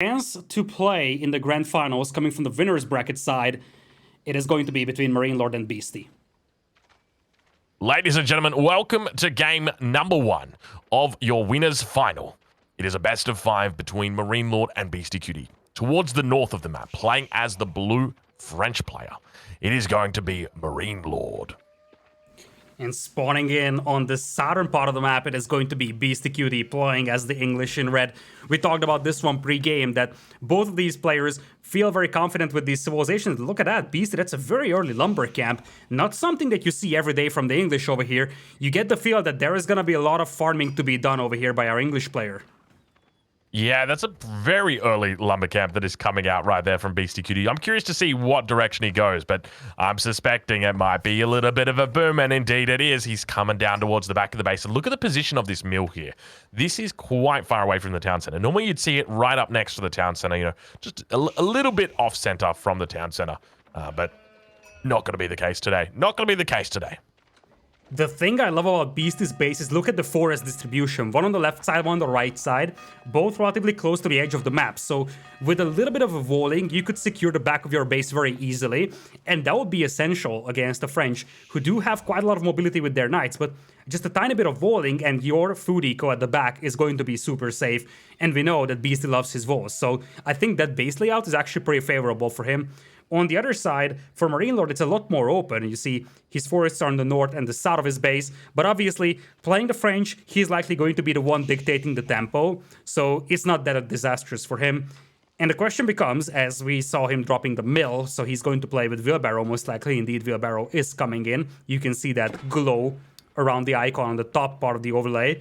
chance to play in the grand finals coming from the winner's bracket side, it is going to be between MarineLorD and Beastyqt. Ladies and gentlemen, welcome to game number 1 of your winners final. It is a best of 5 between MarineLorD and Beastyqt. Towards the north of the map, playing as the blue French player, it is going to be MarineLorD. And spawning in on the southern part of the map, it is going to be Beastyqt playing as the English in red. We talked about this one pre-game, that both of these players feel very confident with these civilizations. Look at that, Beasty, that's a very early lumber camp. Not something that you see every day from the English over here. You get the feel that there is going to be a lot of farming to be done over here by our English player. Yeah, that's a very early lumber camp that is coming out right there from Beastyqt. I'm curious to see what direction he goes, but I'm suspecting it might be a little bit of a boom, and indeed it is. He's coming down towards the back of the base. And look at the position of this mill here. This is quite far away from the town center. Normally you'd see it right up next to the town center, you know, just a little bit off center from the town center, but not going to be the case today. Not going to be the case today. The thing I love about Beasty's base is look at the forest distribution. One on the left side, one on the right side, both relatively close to the edge of the map. So with a little bit of a walling, you could secure the back of your base very easily. And that would be essential against the French, who do have quite a lot of mobility with their knights. But just a tiny bit of walling and your food eco at the back is going to be super safe. And we know that Beasty loves his walls. So I think that base layout is actually pretty favorable for him. On the other side, for MarineLorD, it's a lot more open. You see, his forests are on the north and the south of his base, but obviously, playing the French, he's likely going to be the one dictating the tempo, so it's not that disastrous for him. And the question becomes, as we saw him dropping the mill, so he's going to play with wheelbarrow, most likely. Indeed, wheelbarrow is coming in. You can see that glow around the icon on the top part of the overlay.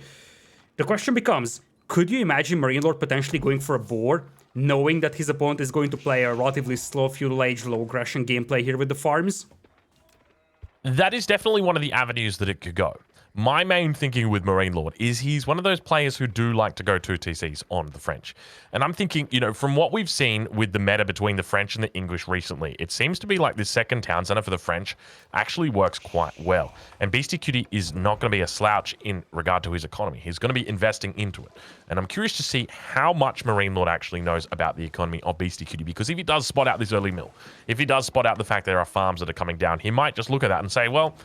The question becomes, could you imagine MarineLorD potentially going for a board, knowing that his opponent is going to play a relatively slow feudal age, low aggression gameplay here with the farms? That is definitely one of the avenues that it could go. My main thinking with MarineLorD is he's one of those players who do like to go 2 TCs on the French. And I'm thinking, you know, from what we've seen with the meta between the French and the English recently, it seems to be like this second town center for the French actually works quite well. And Beastyqt is not going to be a slouch in regard to his economy. He's going to be investing into it. And I'm curious to see how much MarineLorD actually knows about the economy of Beastyqt, because if he does spot out this early mill, if he does spot out the fact there are farms that are coming down, he might just look at that and say, well,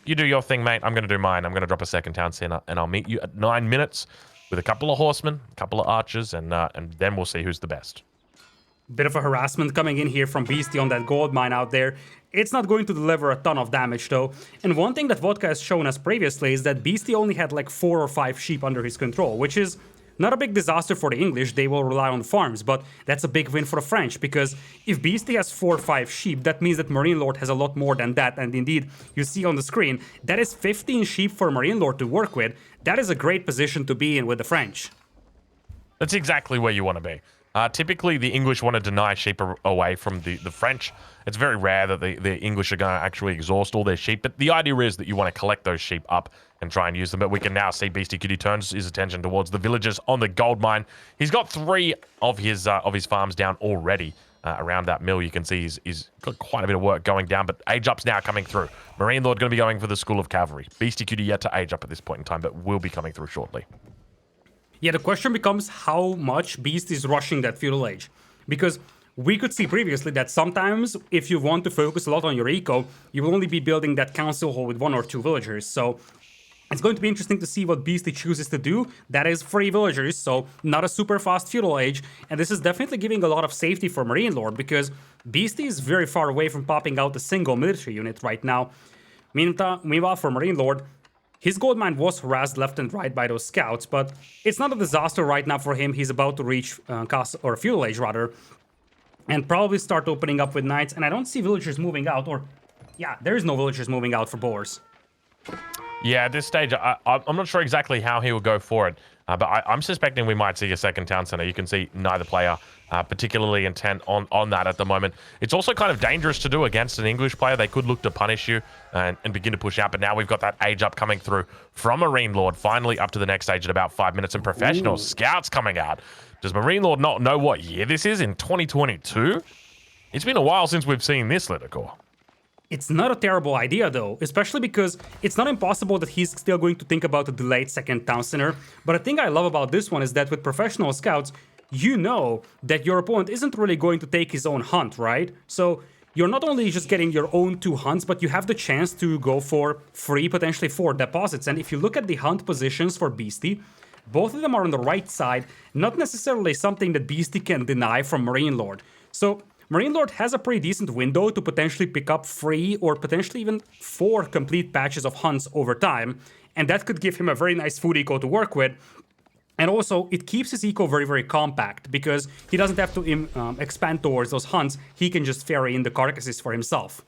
you do your thing, mate. I'm going to do mine. I'm going to drop a second town center, and I'll meet you at 9 minutes with a couple of horsemen, a couple of archers, and then we'll see who's the best. Bit of a harassment coming in here from Beasty on that gold mine out there. It's not going to deliver a ton of damage, though. And one thing that Vodka has shown us previously is that Beasty only had like 4 or 5 sheep under his control, which is not a big disaster for the English. They will rely on farms, but that's a big win for the French, because if Beasty has 4 or 5 sheep, that means that MarineLorD has a lot more than that. And indeed, you see on the screen, that is 15 sheep for MarineLorD to work with. That is a great position to be in with the French. That's exactly where you want to be. Typically, the English want to deny sheep away from the French. It's very rare that the English are going to actually exhaust all their sheep, but the idea is that you want to collect those sheep up and try and use them. But we can now see Beastyqt turns his attention towards the villagers on the gold mine. He's got 3 of his farms down already around that mill. You can see he's got quite a bit of work going down, but age up's now coming through. MarineLorD going to be going for the School of Cavalry. Beastyqt yet to age up at this point in time, but will be coming through shortly. Yeah, the question becomes how much Beast is rushing that feudal age. Because we could see previously that sometimes if you want to focus a lot on your eco, you will only be building that council hall with 1 or 2 villagers. So it's going to be interesting to see what Beasty chooses to do. That is 3 villagers, so not a super fast feudal age. And this is definitely giving a lot of safety for MarineLorD, because Beasty is very far away from popping out a single military unit right now. Meanwhile, for MarineLorD, his gold mine was harassed left and right by those scouts, but it's not a disaster right now for him. He's about to reach feudal age rather, and probably start opening up with knights. And I don't see villagers moving out, or yeah, there is no villagers moving out for boars. Yeah, at this stage, I'm not sure exactly how he will go for it, but I'm suspecting we might see a second town center. You can see neither player particularly intent on that at the moment. It's also kind of dangerous to do against an English player. They could look to punish you and begin to push out, but now we've got that age up coming through from MarineLorD, finally up to the next stage at about 5 minutes, and professional scouts coming out. Does MarineLorD not know what year this is in 2022? It's been a while since we've seen this, Lidakor. It's not a terrible idea, though, especially because it's not impossible that he's still going to think about a delayed second town center. But the thing I love about this one is that with professional scouts, you know that your opponent isn't really going to take his own hunt, right? So you're not only just getting your own 2 hunts, but you have the chance to go for 3, potentially 4 deposits. And if you look at the hunt positions for Beasty, both of them are on the right side, not necessarily something that Beasty can deny from MarineLorD. So MarineLorD has a pretty decent window to potentially pick up 3 or potentially even 4 complete patches of hunts over time, and that could give him a very nice food eco to work with. And also, it keeps his eco very, very compact, because he doesn't have to expand towards those hunts. He can just ferry in the carcasses for himself.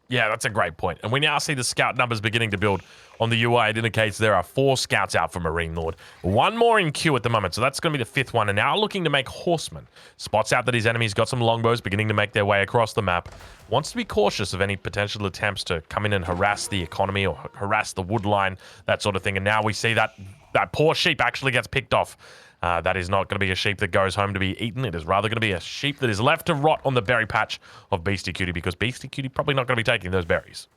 Yeah, that's a great point. And we now see the scout numbers beginning to build on the UI. It indicates there are 4 scouts out for MarineLorD. 1 more in queue at the moment, so that's going to be the 5th one. And now looking to make horsemen. Spots out that his enemy's got some longbows beginning to make their way across the map. Wants to be cautious of any potential attempts to come in and harass the economy or harass the wood line, that sort of thing. And now we see that poor sheep actually gets picked off. That is not going to be a sheep that goes home to be eaten. It is rather going to be a sheep that is left to rot on the berry patch of Beastyqt, because Beastyqt probably not going to be taking those berries.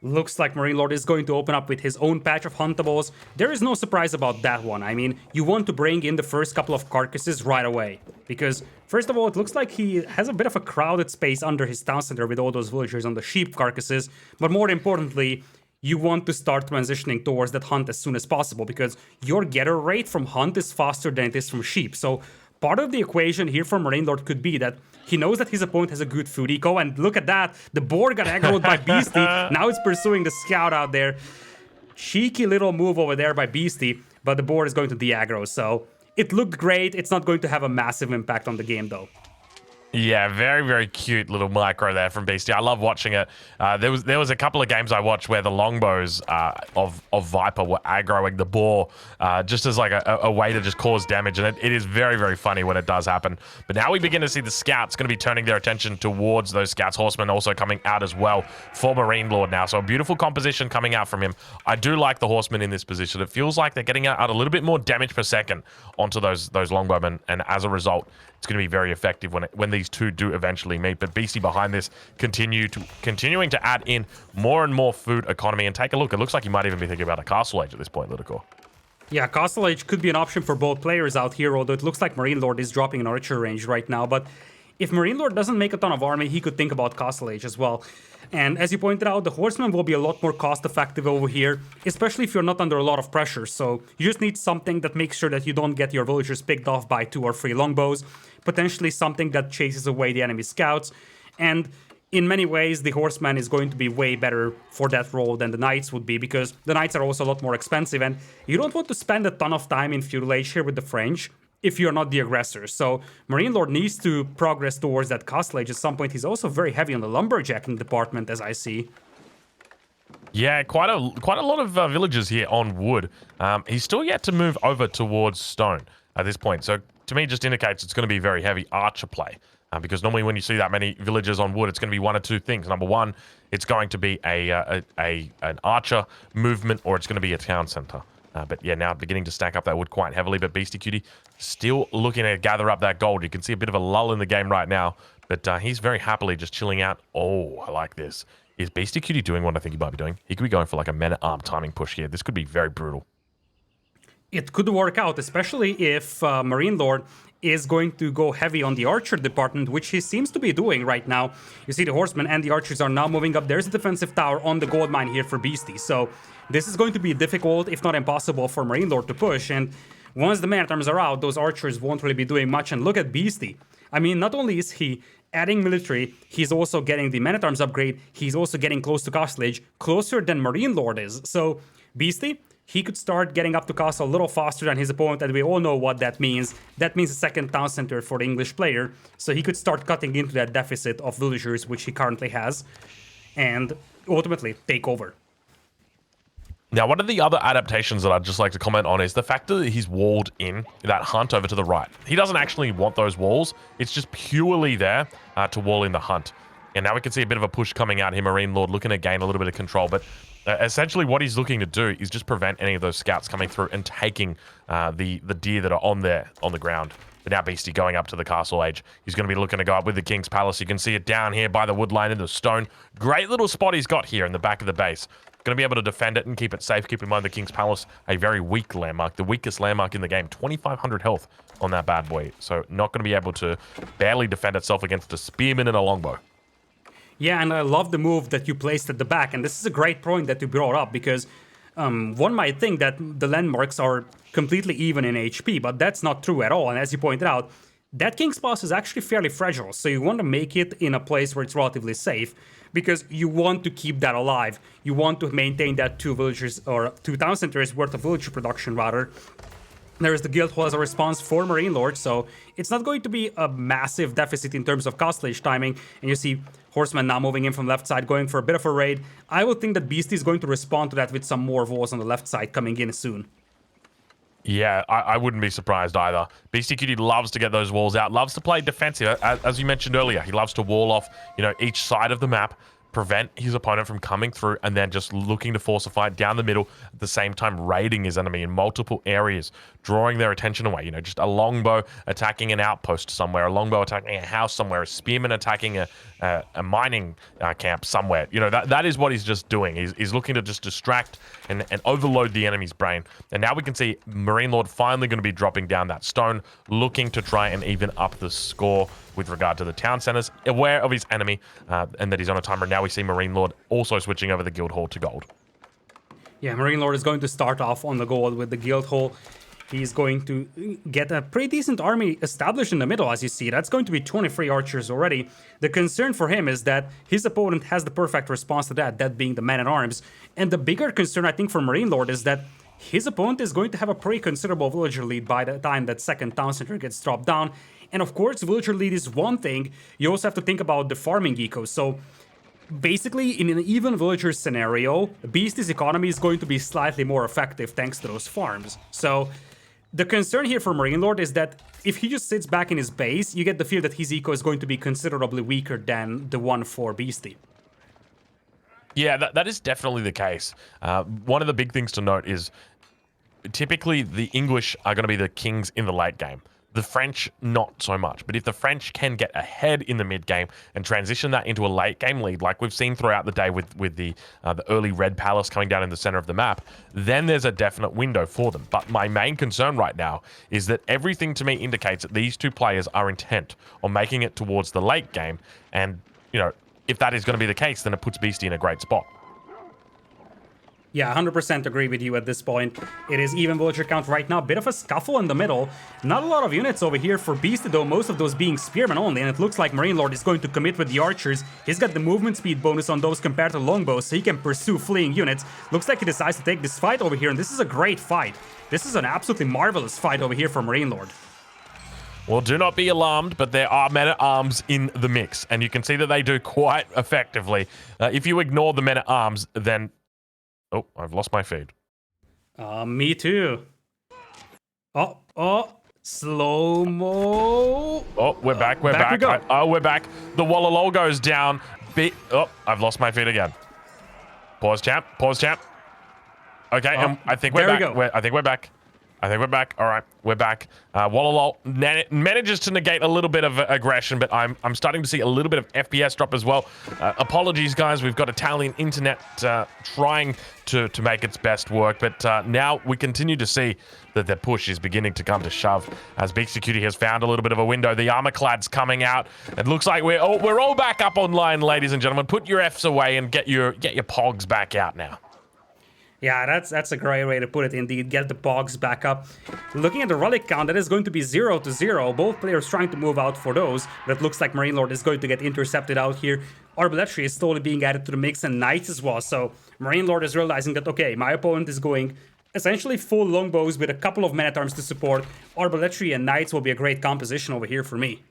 Looks like MarineLorD is going to open up with his own patch of huntables. There is no surprise about that one. I mean, you want to bring in the first couple of carcasses right away. Because, first of all, it looks like he has a bit of a crowded space under his town center with all those villagers on the sheep carcasses. But more importantly, you want to start transitioning towards that hunt as soon as possible, because your getter rate from hunt is faster than it is from sheep. So part of the equation here for MarineLorD could be that he knows that his opponent has a good food eco, and look at that, the boar got aggroed by Beasty. Now it's pursuing the scout out there. Cheeky little move over there by Beasty, but the boar is going to de-aggro, so it looked great. It's not going to have a massive impact on the game, though. Yeah, very, very cute little micro there from Beasty. I love watching it. There was a couple of games I watched where the longbows of Viper were aggroing the boar just as like a way to just cause damage, and it is very, very funny when it does happen. But now we begin to see the scouts going to be turning their attention towards those scouts. Horsemen also coming out as well for MarineLorD now. So a beautiful composition coming out from him. I do like the horsemen in this position. It feels like they're getting out a little bit more damage per second onto those longbowmen, and as a result, it's going to be very effective when these two do eventually meet. But Beasty behind this continuing to add in more and more food economy. And take a look. It looks like you might even be thinking about a castle age at this point, Lidakor. Yeah, castle age could be an option for both players out here, although it looks like MarineLorD is dropping an archer range right now. But if MarineLorD doesn't make a ton of army, he could think about castle age as well. And as you pointed out, the horseman will be a lot more cost-effective over here, especially if you're not under a lot of pressure. So you just need something that makes sure that you don't get your villagers picked off by 2 or 3 longbows, potentially something that chases away the enemy scouts. And in many ways, the horseman is going to be way better for that role than the knights would be, because the knights are also a lot more expensive, and you don't want to spend a ton of time in feudal age here with the French if you're not the aggressor. So MarineLorD needs to progress towards that castle age at some point. He's also very heavy on the lumberjacking department, as I see. Yeah, quite a lot of villagers here on wood. He's still yet to move over towards stone at this point. So to me, just indicates it's going to be very heavy archer play. Because normally when you see that many villagers on wood, it's going to be one of 2 things. Number one, it's going to be an archer movement, or it's going to be a town center. But yeah, now beginning to stack up that wood quite heavily. But Beastyqt still looking to gather up that gold. You can see a bit of a lull in the game right now. But he's very happily just chilling out. Oh, I like this. Is Beastyqt doing what I think he might be doing? He could be going for like a men-at-arm timing push here. This could be very brutal. It could work out, especially if MarineLorD is going to go heavy on the archer department, which he seems to be doing right now. You see the horsemen and the archers are now moving up. There's a defensive tower on the gold mine here for Beasty. So this is going to be difficult, if not impossible, for MarineLorD to push. And once the man-at-arms are out, those archers won't really be doing much. And look at Beasty. I mean, not only is he adding military, he's also getting the man-at-arms upgrade. He's also getting close to castle age, closer than MarineLorD is. So Beasty, he could start getting up to castle a little faster than his opponent, and we all know what that means. That means a second town center for the English player, so he could start cutting into that deficit of villagers, which he currently has, and ultimately take over. Now, one of the other adaptations that I'd just like to comment on is the fact that he's walled in that hunt over to the right. He doesn't actually want those walls. It's just purely there to wall in the hunt. And now we can see a bit of a push coming out here. MarineLorD looking to gain a little bit of control, but essentially what he's looking to do is just prevent any of those scouts coming through and taking the deer that are on the ground. But now Beasty going up to the castle age. He's going to be looking to go up with the King's Palace. You can see it down here by the wood line in the stone. Great little spot he's got here in the back of the base. going to be able to defend it and keep it safe. Keep in mind the King's Palace, a very weak landmark, the weakest landmark in the game, 2,500 health on that bad boy. So not going to be able to barely defend itself against a spearman and a longbow. Yeah, and I love the move that you placed at the back, and this is a great point that you brought up, because one might think that the landmarks are completely even in HP, but that's not true at all, and as you pointed out, that King's Palace is actually fairly fragile, so you want to make it in a place where it's relatively safe, because you want to keep that alive. You want to maintain that 2 villagers, or 2 town centers worth of villager production, rather. There is the Guildhall as a response for MarineLorD, so it's not going to be a massive deficit in terms of castle age timing, and you see Horseman now moving in from left side, going for a bit of a raid. I would think that Beasty is going to respond to that with some more walls on the left side coming in soon. Yeah, I wouldn't be surprised either. Beastyqt loves to get those walls out, loves to play defensive. As you mentioned earlier, he loves to wall off, each side of the map, prevent his opponent from coming through, and then just looking to force a fight down the middle, at the same time raiding his enemy in multiple areas, drawing their attention away. Just a longbow attacking an outpost somewhere, a longbow attacking a house somewhere, a spearman attacking a mining camp somewhere. That is what he's just doing. He's looking to just distract and overload the enemy's brain. And now we can see MarineLorD finally going to be dropping down that stone, looking to try and even up the score with regard to the town centers, aware of his enemy and that he's on a timer. Now we see MarineLorD also switching over the Guildhall to gold. Yeah, MarineLorD is going to start off on the gold with the Guildhall. He's going to get a pretty decent army established in the middle, as you see. That's going to be 23 archers already. The concern for him is that his opponent has the perfect response to that being the man-at-arms. And the bigger concern, I think, for MarineLorD is that his opponent is going to have a pretty considerable villager lead by the time that second town center gets dropped down. And of course, villager lead is one thing. You also have to think about the farming eco. So basically, in an even villager scenario, Beasty's economy is going to be slightly more effective thanks to those farms. So the concern here for MarineLorD is that if he just sits back in his base, you get the feel that his eco is going to be considerably weaker than the one for Beasty. Yeah, that is definitely the case. One of the big things to note is typically the English are going to be the kings in the late game. The French, not so much. But if the French can get ahead in the mid game and transition that into a late game lead, like we've seen throughout the day with the early red palace coming down in the center of the map, then there's a definite window for them. But my main concern right now is that everything to me indicates that these two players are intent on making it towards the late game. And, if that is going to be the case, then it puts Beasty in a great spot. Yeah, 100% agree with you at this point. It is even villager count right now. Bit of a scuffle in the middle. Not a lot of units over here for Beasty, though, most of those being spearmen only, and it looks like MarineLorD is going to commit with the archers. He's got the movement speed bonus on those compared to longbows, so he can pursue fleeing units. Looks like he decides to take this fight over here, and this is a great fight. This is an absolutely marvelous fight over here for MarineLorD. Well, do not be alarmed, but there are men-at-arms in the mix, and you can see that they do quite effectively. If you ignore the men-at-arms, then... Oh, I've lost my feed. Me too. Oh, slow-mo. Oh, we're back, we're back. We're back. The Wallalol goes down. Oh, I've lost my feed again. Pause, champ. Pause, champ. Okay, and I think we're back. I think we're back. All right, we're back. Wallalol manages to negate a little bit of aggression, but I'm starting to see a little bit of FPS drop as well. Apologies, guys. We've got Italian internet trying to make its best work, but now we continue to see that their push is beginning to come to shove as Beastyqt has found a little bit of a window. The armorclad's coming out. It looks like we're all back up online, ladies and gentlemen. Put your Fs away and get your pogs back out now. Yeah, that's a great way to put it indeed. Get the pogs back up. Looking at the relic count, that is going to be 0-0. Both players trying to move out for those. But it looks like MarineLorD is going to get intercepted out here. Arbalestry is slowly being added to the mix, and Knights as well. So MarineLorD is realizing that, okay, my opponent is going essentially full longbows with a couple of men-at-arms to support. Arbalestry and Knights will be a great composition over here for me.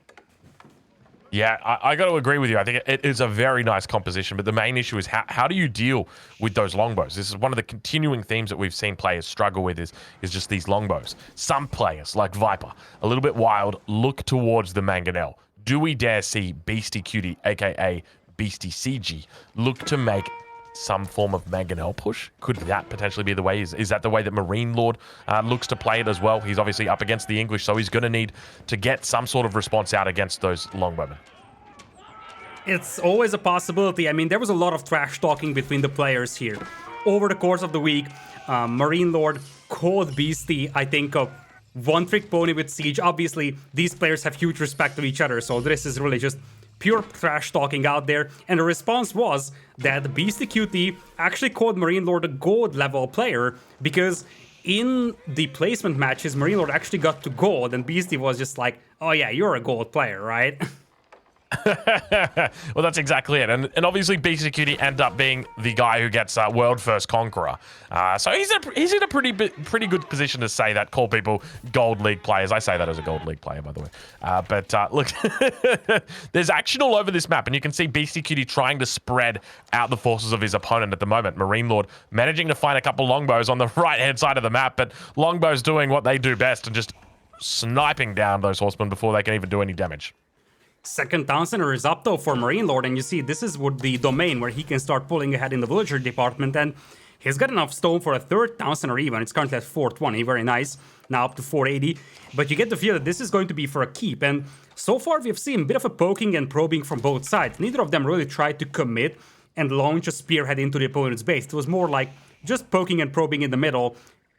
Yeah, I got to agree with you. I think it is a very nice composition, but the main issue is how do you deal with those longbows? This is one of the continuing themes that we've seen players struggle with is just these longbows. Some players, like Viper, a little bit wild, look towards the mangonel. Do we dare see Beastyqt, aka Beastycg, look to make some form of mangonel push? Could that potentially be the way? Is that the way that MarineLorD looks to play it as well? He's obviously up against the English, so he's going to need to get some sort of response out against those longbowmen. It's always a possibility. I mean, there was a lot of trash talking between the players here. over the course of the week, MarineLorD called Beasty, I think, a one-trick pony with Siege. Obviously, these players have huge respect of each other, so this is really just pure trash talking out there. And the response was that Beastyqt actually called MarineLorD a gold level player because in the placement matches, MarineLorD actually got to gold, and Beasty was just like, oh yeah, you're a gold player, right? Well, that's exactly it. And obviously, Beastyqt end up being the guy who gets World First Conqueror. So he's in a pretty good position to say that, call people Gold League players. I say that as a Gold League player, by the way. But look, there's action all over this map, and you can see Beastyqt trying to spread out the forces of his opponent at the moment. MarineLorD managing to find a couple longbows on the right-hand side of the map, but longbows doing what they do best and just sniping down those horsemen before they can even do any damage. Second town center is up though for MarineLorD, and you see this is what the domain where he can start pulling ahead in the villager department, and he's got enough stone for a third town center even. It's currently at 420, very nice, now up to 480, but you get the feel that this is going to be for a keep, and so far we've seen a bit of a poking and probing from both sides. Neither of them really tried to commit and launch a spearhead into the opponent's base. It was more like just poking and probing in the middle,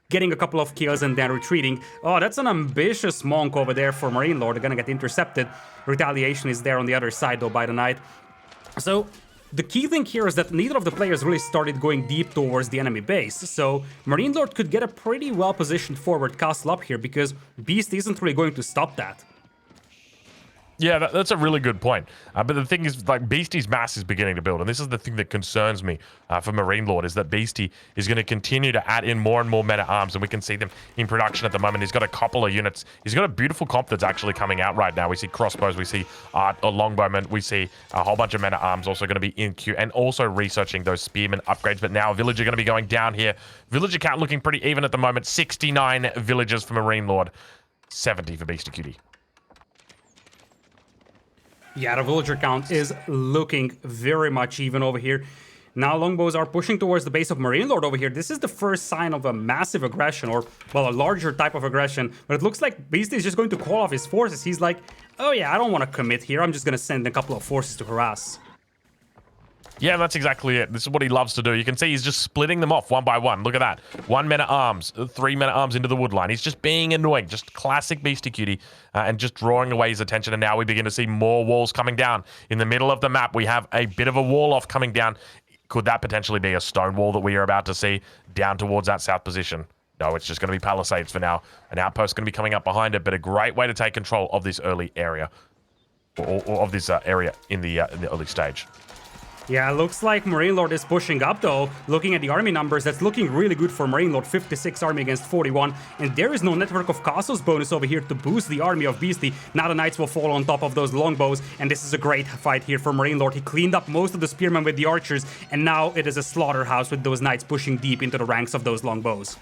getting a couple of kills and then retreating. Oh, that's an ambitious monk over there for MarineLorD. They're gonna get intercepted. Retaliation is there on the other side though by the knight. So the key thing here is that neither of the players really started going deep towards the enemy base. So MarineLorD could get a pretty well positioned forward castle up here because Beast isn't really going to stop that. Yeah, that's a really good point. But the thing is, like, Beasty's mass is beginning to build, and this is the thing that concerns me for MarineLorD, is that Beasty is going to continue to add in more and more men-at-arms, and we can see them in production at the moment. He's got a couple of units. He's got a beautiful comp that's actually coming out right now. We see crossbows, we see longbowmen, we see a whole bunch of men-at-arms also going to be in queue, and also researching those spearmen upgrades. But now villager going to be going down here. Villager count looking pretty even at the moment. 69 villagers for MarineLorD, 70 for Beastyqt. Yeah, the villager count is looking very much even over here. Now longbows are pushing towards the base of MarineLorD over here. This is the first sign of a massive aggression, or, well, a larger type of aggression. But it looks like Beasty is just going to call off his forces. He's like, oh yeah, I don't want to commit here. I'm just going to send a couple of forces to harass. Yeah, that's exactly it. This is what he loves to do. You can see he's just splitting them off one by one. Look at that. 1 men-at-arms, 3 men-at-arms into the wood line. He's just being annoying. Just classic Beastyqt, and just drawing away his attention. And now we begin to see more walls coming down. In the middle of the map, we have a bit of a wall off coming down. Could that potentially be a stone wall that we are about to see down towards that south position? No, it's just going to be palisades for now. An outpost going to be coming up behind it, but a great way to take control of this early area, or of this area in the early stage. Yeah, looks like MarineLorD is pushing up though. Looking at the army numbers, that's looking really good for MarineLorD. 56 army against 41. And there is no network of castles bonus over here to boost the army of Beasty. Now the knights will fall on top of those longbows. And this is a great fight here for MarineLorD. He cleaned up most of the spearmen with the archers. And now it is a slaughterhouse with those knights pushing deep into the ranks of those longbows.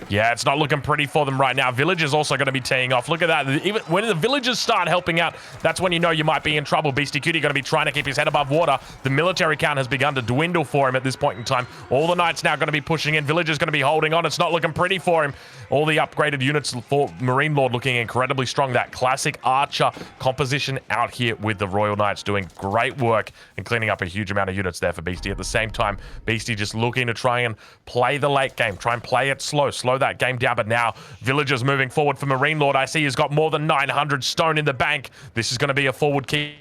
Yeah, it's not looking pretty for them right now. Villagers also going to be teeing off. Look at that. Even when the villagers start helping out, that's when you know you might be in trouble. Beastyqt going to be trying to keep his head above water. The military count has begun to dwindle for him at this point in time. All the knights now going to be pushing in. Villagers going to be holding on. It's not looking pretty for him. All the upgraded units for MarineLorD looking incredibly strong. That classic archer composition out here with the Royal Knights doing great work and cleaning up a huge amount of units there for Beasty. At the same time, Beasty just looking to try and play the late game. Try and play it slow that game down, but now villagers moving forward for MarineLorD. I see he's got more than 900 stone in the bank. This is going to be a forward keep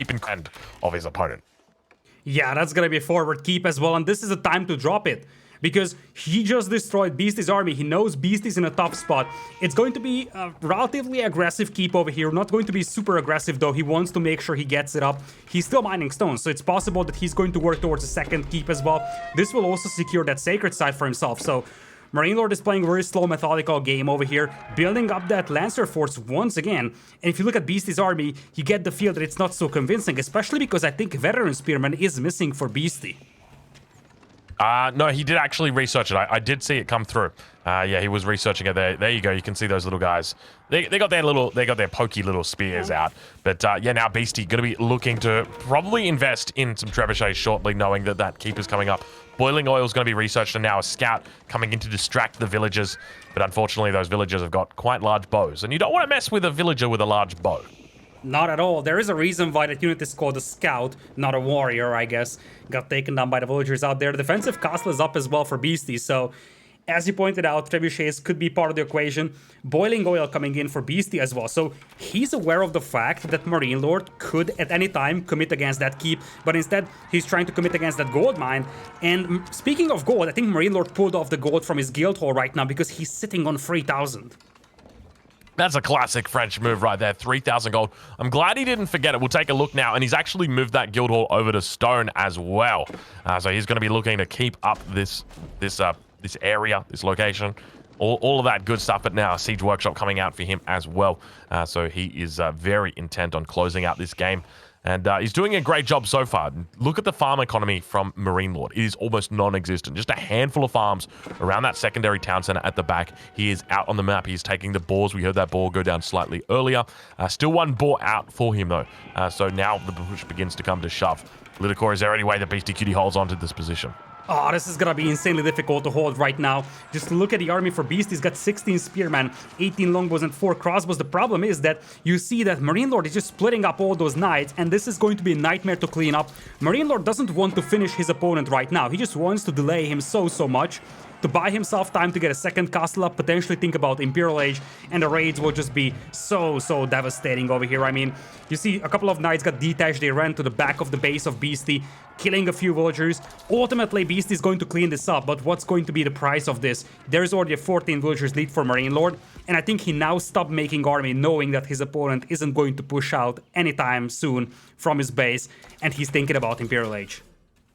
in hand of his opponent. Yeah, that's going to be a forward keep as well, and this is a time to drop it. Because he just destroyed Beasty's army. He knows Beasty's in a tough spot. It's going to be a relatively aggressive keep over here. Not going to be super aggressive though. He wants to make sure he gets it up. He's still mining stones, so it's possible that he's going to work towards a second keep as well. This will also secure that sacred site for himself. So MarineLorD is playing a very slow, methodical game over here, building up that Lancer force once again. And if you look at Beasty's army, you get the feel that it's not so convincing, especially because I think Veteran Spearman is missing for Beasty. No, he did actually research it. I did see it come through. Yeah, he was researching it there. There you go. You can see those little guys. They got their pokey little spears out. But yeah, now Beasty going to be looking to probably invest in some trebuchets shortly, knowing that that keep is coming up. Boiling oil is going to be researched, and now a scout coming in to distract the villagers. But unfortunately, those villagers have got quite large bows, and you don't want to mess with a villager with a large bow. Not at all. There is a reason why that unit is called a scout, not a warrior, I guess. Got taken down by the villagers out there. The defensive castle is up as well for Beastie, so as you pointed out, trebuchets could be part of the equation. Boiling oil coming in for Beastie as well. So he's aware of the fact that MarineLorD could at any time commit against that keep, but instead he's trying to commit against that gold mine. And speaking of gold, I think MarineLorD pulled off the gold from his guild hall right now because he's sitting on 3,000. That's a classic French move right there, 3,000 gold. I'm glad he didn't forget it. We'll take a look now, and he's actually moved that guild hall over to stone as well. So he's going to be looking to keep up this area, this location, all of that good stuff. But now a siege workshop coming out for him as well. So he is very intent on closing out this game. And he's doing a great job so far. Look at the farm economy from MarineLorD. It is almost non-existent. Just a handful of farms around that secondary town center at the back. He is out on the map. He's taking the boars. We heard that boar go down slightly earlier. Still one boar out for him, though. So now the push begins to come to shove. Lidakor, is there any way that Beastyqt holds onto this position? Oh, this is gonna be insanely difficult to hold right now. Just look at the army for Beast. He's got 16 spearmen, 18 longbows, and 4 crossbows. The problem is that you see that MarineLorD is just splitting up all those knights, and this is going to be a nightmare to clean up. MarineLorD doesn't want to finish his opponent right now. He just wants to delay him so much, to buy himself time to get a second castle up, potentially think about Imperial Age, and the raids will just be so devastating over here. I mean, you see a couple of knights got detached, they ran to the back of the base of Beastie, killing a few villagers. Ultimately, Beastie is going to clean this up, but what's going to be the price of this? There's already a 14 villagers lead for MarineLorD, and I think he now stopped making army knowing that his opponent isn't going to push out anytime soon from his base, and he's thinking about Imperial Age.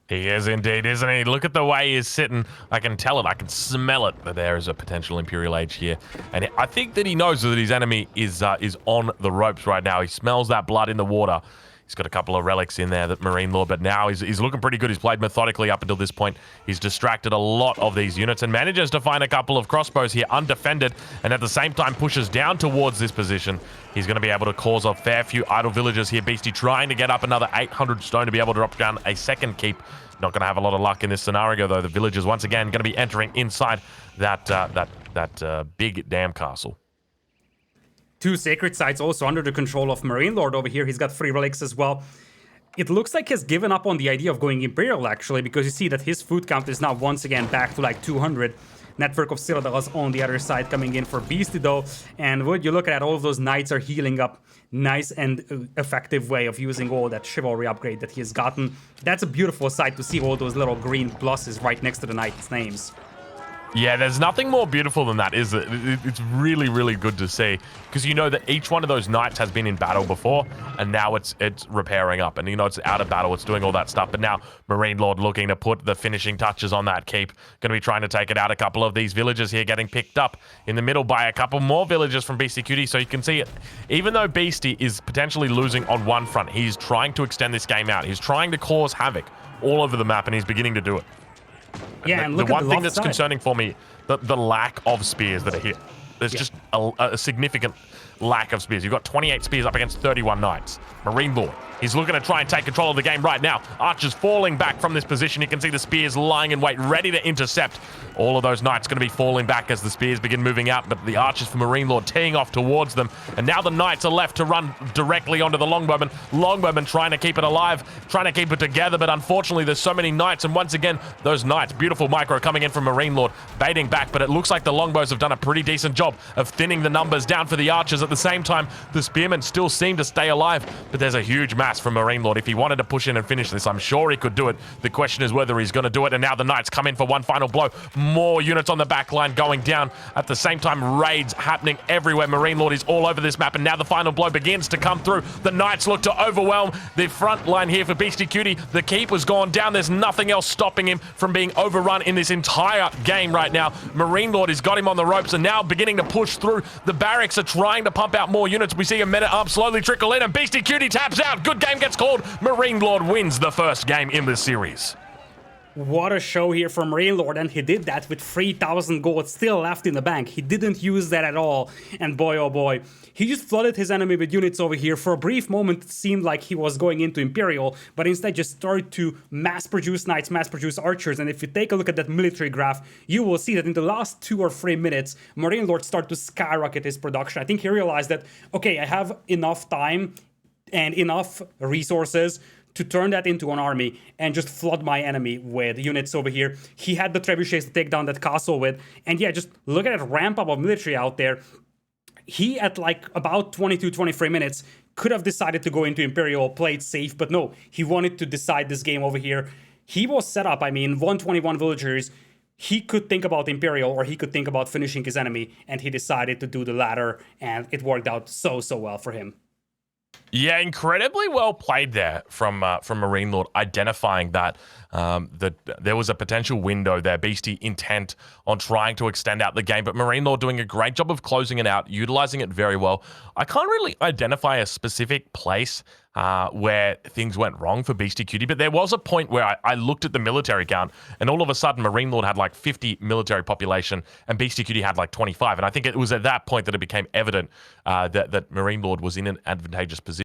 He is indeed, isn't he? Look at the way he's sitting. I can tell it. I can smell it. But there is a potential Imperial Age here. And I think that he knows that his enemy is on the ropes right now. He smells that blood in the water. He's got a couple of relics in there that MarineLorD, but now he's looking pretty good. He's played methodically up until this point. He's distracted a lot of these units and manages to find a couple of crossbows here undefended, and at the same time pushes down towards this position. He's going to be able to cause a fair few idle villagers here. Beastie trying to get up another 800 stone to be able to drop down a second keep. Not going to have a lot of luck in this scenario, though. The villagers, once again, going to be entering inside that big dam castle. 2 sacred sites also under the control of MarineLorD over here. He's got 3 relics as well. It looks like he's given up on the idea of going Imperial, actually, because you see that his food count is now once again back to like 200. Network of Citadels on the other side coming in for Beastie, though. And would you look at all of those knights are healing up. Nice and effective way of using all that chivalry upgrade that he has gotten. That's a beautiful sight to see all those little green pluses right next to the knights' names. Yeah, there's nothing more beautiful than that, is it? It's really, really good to see, because you know that each one of those knights has been in battle before, and now it's repairing up, and you know it's out of battle, it's doing all that stuff. But now MarineLorD looking to put the finishing touches on that keep, going to be trying to take it out. A couple of these villagers here getting picked up in the middle by a couple more villagers from Beastyqt, so you can see it. Even though Beastie is potentially losing on one front, he's trying to extend this game out. He's trying to cause havoc all over the map, and he's beginning to do it. Yeah, and look the at one thing that's concerning for me, the lack of spears that are here. There's just a significant lack of spears. You've got 28 spears up against 31 knights. MarineLorD, he's looking to try and take control of the game right now. Archers falling back from this position. You can see the spears lying in wait, ready to intercept. All of those knights going to be falling back as the spears begin moving out, but the archers for MarineLorD teeing off towards them. And now the knights are left to run directly onto the longbowmen. Longbowmen trying to keep it alive, trying to keep it together, but unfortunately there's so many knights, and once again, those knights, beautiful micro coming in from MarineLorD, baiting back, but it looks like the longbows have done a pretty decent job of thinning the numbers down for the archers. At the same time, the spearmen still seem to stay alive, but there's a huge mass from MarineLorD. If he wanted to push in and finish this, I'm sure he could do it. The question is whether he's going to do it, and now the knights come in for one final blow. More units on the back line going down. At the same time, raids happening everywhere. MarineLorD is all over this map, and now the final blow begins to come through. The knights look to overwhelm the front line here for Beastyqt. The keep was gone down. There's nothing else stopping him from being overrun in this entire game right now. MarineLorD has got him on the ropes and now beginning to push through. The barracks are trying to pump out more units. We see a men-at-arms slowly trickle in, and Beastyqt taps out. Good game gets called. MarineLorD wins the first game in this series. What a show here from MarineLorD, and he did that with 3,000 gold still left in the bank. He didn't use that at all, and boy oh boy, he just flooded his enemy with units over here. For a brief moment it seemed like he was going into Imperial, but instead just started to mass-produce knights, mass-produce archers, and if you take a look at that military graph, you will see that in the last 2 or 3 minutes, MarineLorD started to skyrocket his production. I think he realized that, okay, I have enough time and enough resources to turn that into an army and just flood my enemy with units over here. He had the trebuchets to take down that castle with. And yeah, just look at that ramp up of military out there. He, at like about 22, 23 minutes, could have decided to go into Imperial, play it safe, but no, he wanted to decide this game over here. He was set up, I mean, 121 villagers. He could think about Imperial, or he could think about finishing his enemy, and he decided to do the latter, and it worked out so well for him. Yeah, incredibly well played there from MarineLorD, identifying that that there was a potential window there. Beasty intent on trying to extend out the game, but MarineLorD doing a great job of closing it out, utilizing it very well. I can't really identify a specific place where things went wrong for Beastyqt, but there was a point where I looked at the military count, and all of a sudden MarineLorD had like 50 military population, and Beastyqt had like 25. And I think it was at that point that it became evident that MarineLorD was in an advantageous position.